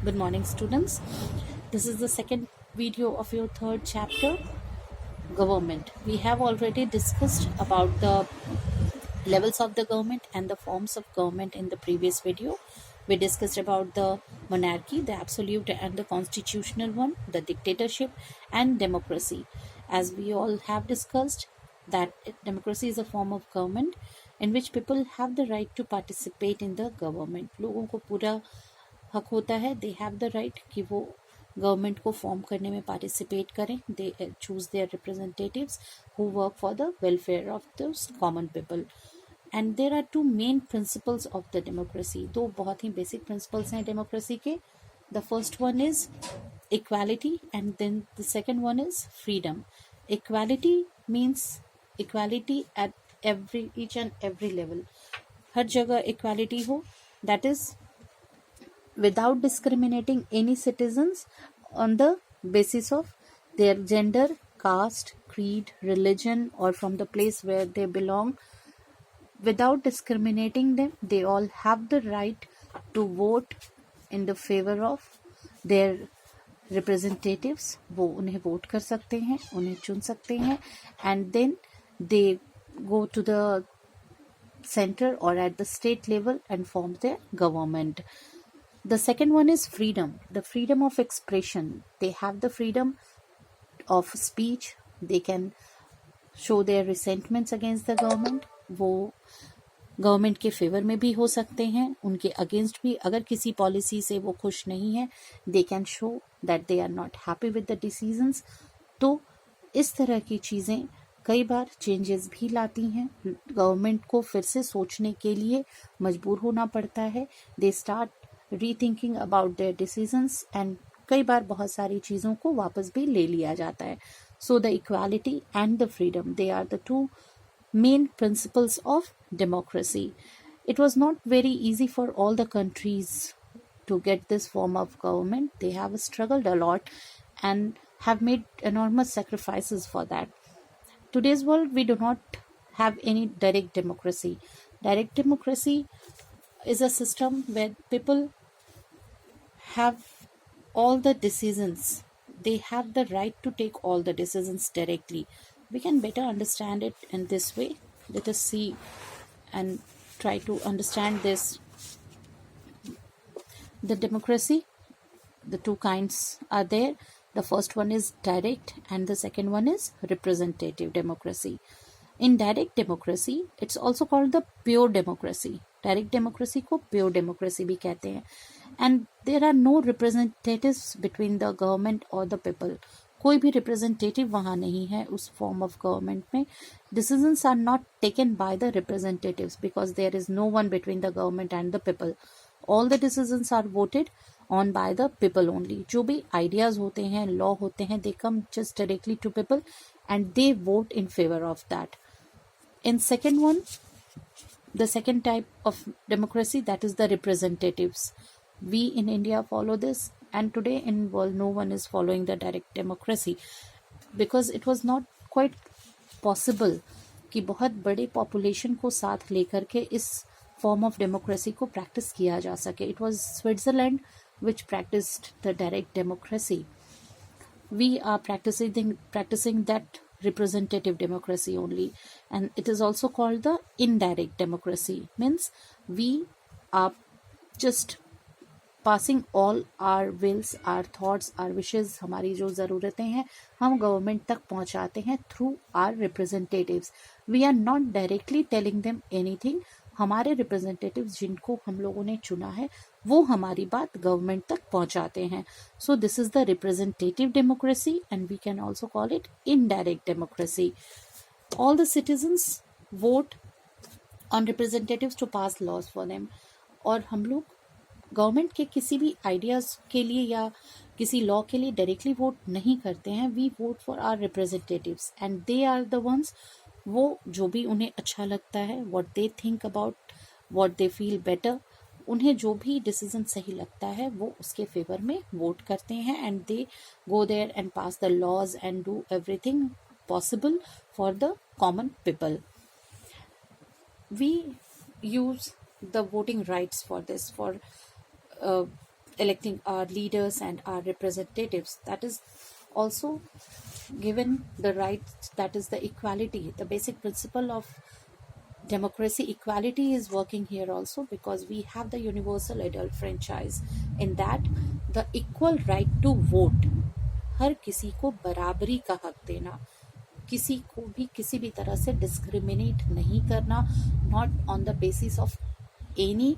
Good morning, students. This is the second video of your third chapter, government. We have already discussed about the levels of the government and the forms of government in the previous video. We discussed about the monarchy, the absolute and the constitutional one, the dictatorship, and democracy. As we all have discussed, that democracy is a form of government in which people have the right to participate in the government. लोगों को पूरा हक होता है, they have the right कि वो government को form करने में पार्टिसिपेट करें. They choose their representatives who work for the welfare of the common people. And there are two main principles of the democracy. दो बहुत ही बेसिक प्रिंसिपल्स हैं डेमोक्रेसी के. The first one is equality and then the second one is freedom. Equality means equality at every each and every level. हर जगह equality हो, that is without discriminating any citizens on the basis of their gender, caste, creed, religion, or from the place where they belong. Without discriminating them, they all have the right to vote in the favor of their representatives. वो उन्हें vote कर सकते हैं, उन्हें चुन सकते हैं, and then they go to the center or at the state level and form their government. The second one is freedom, the freedom of expression. They have the freedom of speech. They can show their resentments against the government. वो government के favour में भी हो सकते हैं, उनके against भी. अगर किसी पॉलिसी से वो खुश नहीं है, they can show that they are not happy with the decisions. तो इस तरह की चीज़ें कई बार चेंजेस भी लाती हैं. गवर्नमेंट को फिर से सोचने के लिए मजबूर होना पड़ता है. They start rethinking about their decisions and कई बार बहुत सारी चीज़ों को वापस भी ले लिया जाता है. So the equality and the freedom, they are the two main principles of democracy. It was not very easy for all the countries to get this form of government. They have struggled a lot and have made enormous sacrifices for that. Today's world, we do not have any direct democracy. Direct democracy is a system where people have all the decisions. They have the right to take all the decisions directly. We can better understand it in this way. Let us see and try to understand this. The democracy, the two kinds are there. The first one is direct and the second one is representative democracy. In direct democracy, it's also called the pure democracy. Direct democracy को pure democracy भी कहते हैं. And there are no representatives between the government or the people. कोई भी representative वहाँ नहीं है उस फॉर्म ऑफ गवर्नमेंट में. Decisions are not taken by the representatives because there is no one between the government and the people. All the decisions are voted on by the people only. जो भी ideas होते हैं, law होते हैं, they come just directly to people and they vote in favour of that. In second one, the second type of democracy, that is the representatives. We in India follow this, and today in world no one is following the direct democracy because it was not quite possible कि बहुत बड़े population को साथ लेकर के इस form of democracy को practice किया जा सके. It was Switzerland which practiced the direct democracy. We are practicing that representative democracy only, and it is also called the indirect democracy. Means we are just passing all our wills, our thoughts, our wishes, हमारी जो ज़रूरतें हैं हम government तक पहुंचाते हैं through our representatives. We are not directly telling them anything. हमारे representatives जिनको हम लोगों ने चुना है वो हमारी बात गवर्नमेंट तक पहुंचाते हैं. So this is the representative democracy and we can also call it indirect democracy. All the citizens vote on representatives to pass laws for them. और हम लोग गवर्नमेंट के किसी भी आइडियाज़ के लिए या किसी लॉ के लिए डायरेक्टली वोट नहीं करते हैं. We vote for our representatives and they are the ones. वो जो भी उन्हें अच्छा लगता है, what they think about, what they feel better, उन्हें जो भी डिसीजन सही लगता है वो उसके फेवर में वोट करते हैं and they go there and pass the laws and do everything possible for the common people. We use the voting rights for this, for electing our leaders and our representatives. That is also given the rights, that is the equality, the basic principle of democracy. Equality is working here also, because we have the universal adult franchise. In that, the equal right to vote, हर किसी को बराबरी का हक देना, किसी को भी किसी भी तरह से डिस्क्रिमिनेट नहीं करना, not on the basis of any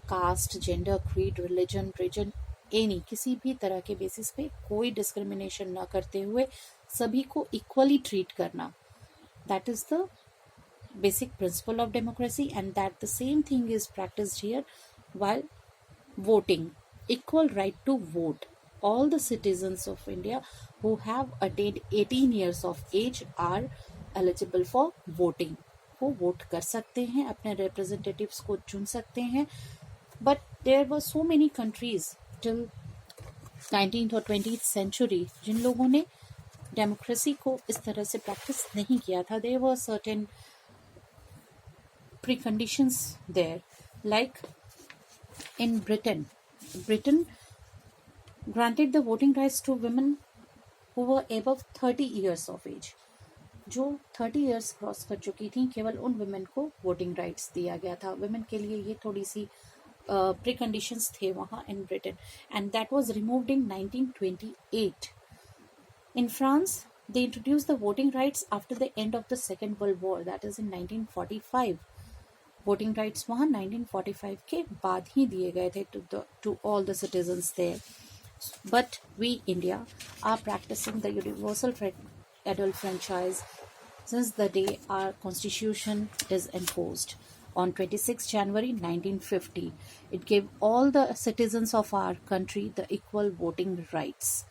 caste, gender, creed, religion, region, any, किसी भी तरह के बेसिस पे कोई डिस्क्रिमिनेशन ना करते हुए सभी को इक्वली ट्रीट करना. That is the basic principle of democracy, and that the same thing is practiced here while voting. Equal right to vote. All the citizens of India who have attained 18 years of age are eligible for voting. वो vote कर सकते हैं, अपने representatives को चुन सकते हैं. But there were so many countries till 19th or 20th century जिन लोगों ने डेमोक्रेसी को इस तरह से प्रैक्टिस नहीं किया था. There were certain preconditions there, like in Britain granted the voting rights to women who were above 30 years of age. जो 30 years क्रॉस कर चुकी थी, केवल उन women को voting rights दिया गया था. women के लिए ये थोड़ी सी preconditions थे वहाँ in Britain, and that was removed in 1928. In France, they introduced the voting rights after the end of the Second World War, that is in 1945. Voting rights वहाँ 1945 के बाद ही दिए गए थे to all the citizens there. But we India are practicing the universal adult franchise since the day our constitution is enforced on 26 January 1950. It gave all the citizens of our country the equal voting rights,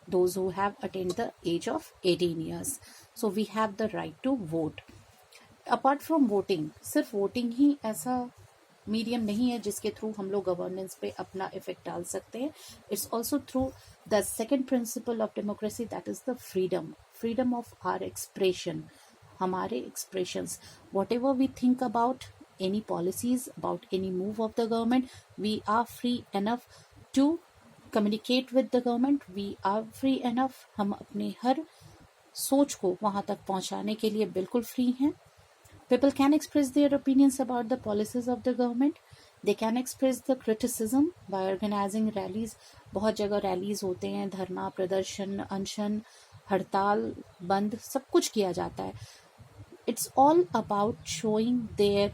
those who have attained the age of 18 years. So we have the right to vote. Apart from voting, सिर्फ voting ही ऐसा medium नहीं है जिसके through हम लोग governance पे अपना effect डाल सकते हैं. It's also through the second principle of democracy, that is the freedom of our expression. हमारे expressions, whatever we think about any policies, about any move of the government, we are free enough to communicate with the government. We are free enough, हम अपने हर सोच को वहां तक पहुंचाने के लिए बिल्कुल फ्री हैं. People can express their opinions about the policies of the government. They can express the criticism by organizing rallies. बहुत जगह रैलीज होते हैं, धरना, प्रदर्शन, अनशन, हड़ताल, बंद, सब कुछ किया जाता है. It's all about showing their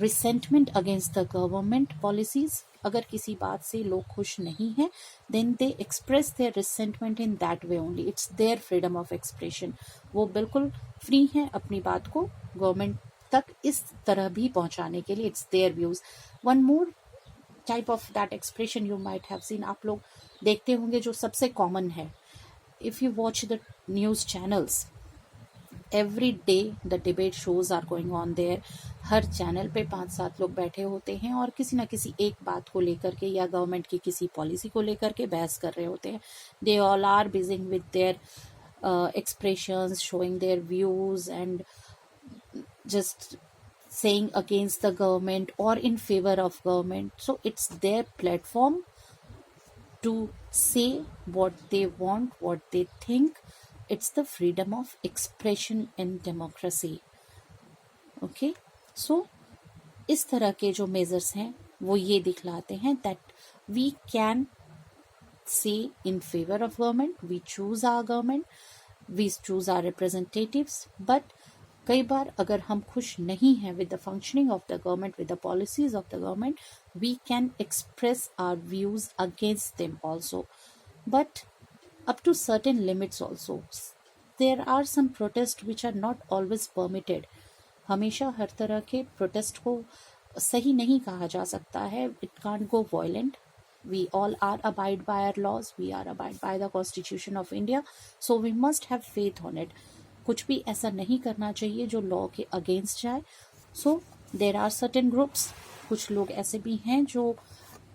resentment against the government policies. अगर किसी बात से लोग खुश नहीं हैं, then they express their resentment in that way only. It's their freedom of expression. वो बिल्कुल फ्री हैं अपनी बात को गवर्नमेंट तक इस तरह भी पहुंचाने के लिए. It's their views. One more type of that expression you might have seen, आप लोग देखते होंगे, जो सबसे कॉमन है. If you watch the news channels, every day the debate shows are going on there. Her channel पे 5-7 लोग बैठे होते हैं और किसी ना किसी एक बात को लेकर के या गवर्नमेंट की किसी पॉलिसी को लेकर के बहस कर रहे होते हैं. They all are busy with their expressions, showing their views and just saying against the government or in favor of government. So it's their platform to say what they want, what they think. It's the freedom of expression in democracy. Okay, so इस तरह के जो measures हैं वो ये दिखलाते हैं that we can say in favor of government, we choose our government, we choose our representatives. But कई बार अगर हम खुश नहीं हैं with the functioning of the government, with the policies of the government, we can express our views against them also. But up to certain limits also. There are some protests which are not always permitted. हमेशा हर तरह के protest को सही नहीं कहा जा सकता है. It can't go violent. We all are abide by our laws. We are abide by the Constitution of India. So we must have faith on it. कुछ भी ऐसा नहीं करना चाहिए जो लॉ के अगेंस्ट जाए. So there are certain groups. कुछ लोग ऐसे भी हैं जो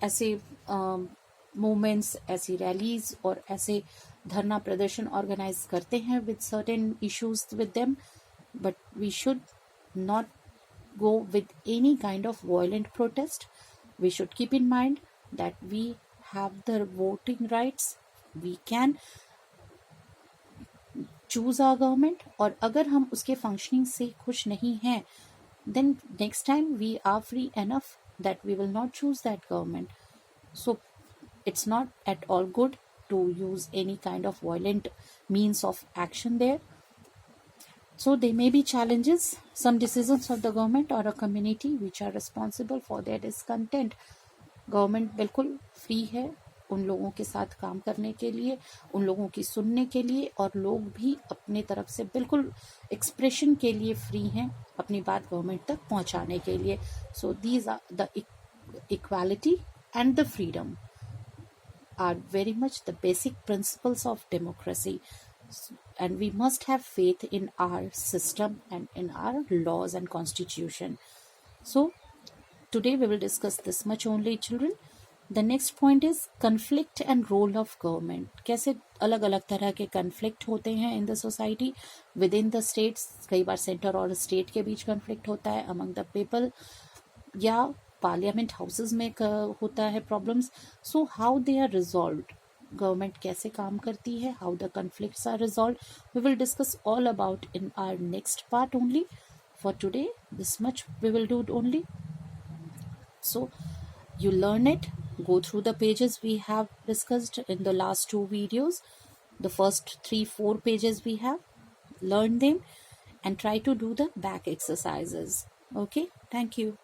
ऐसे मूवमेंट्स, ऐसी रैलीज और ऐसे धरना प्रदर्शन ऑर्गेनाइज करते हैं with certain issues with them. But we should not go with any kind of violent protest. We should keep in mind that we have the voting rights, we can choose our government. और अगर हम उसके functioning से खुश नहीं हैं, then next time we are free enough that we will not choose that government. So it's not at all good to use any kind of violent means of action there. So there may be challenges, some decisions of the government or a community which are responsible for their discontent. Government बिल्कुल free है उन लोगों के साथ काम करने के लिए, उन लोगों की सुनने के लिए, और लोग भी अपने तरफ से बिल्कुल एक्सप्रेशन के लिए फ्री हैं अपनी बात गवर्नमेंट तक पहुंचाने के लिए. So these are the equality and the freedom are very much the basic principles of democracy, and we must have faith in our system and in our laws and constitution. So today we will discuss this much only, children. The next point is conflict and role of government. कैसे अलग अलग तरह के conflict होते हैं in the society, within the states. कई बार centre और state के बीच conflict होता है, among the people, या पार्लियामेंट हाउसेस में होता है problems. So how they are resolved, government कैसे काम करती है, how the conflicts are resolved, we will discuss all about in our next part only. For today this much we will do only. So you learn it, go through the pages we have discussed in the last 2 videos. The first 3-4 pages we have, learn them and try to do the back exercises. Okay, thank you.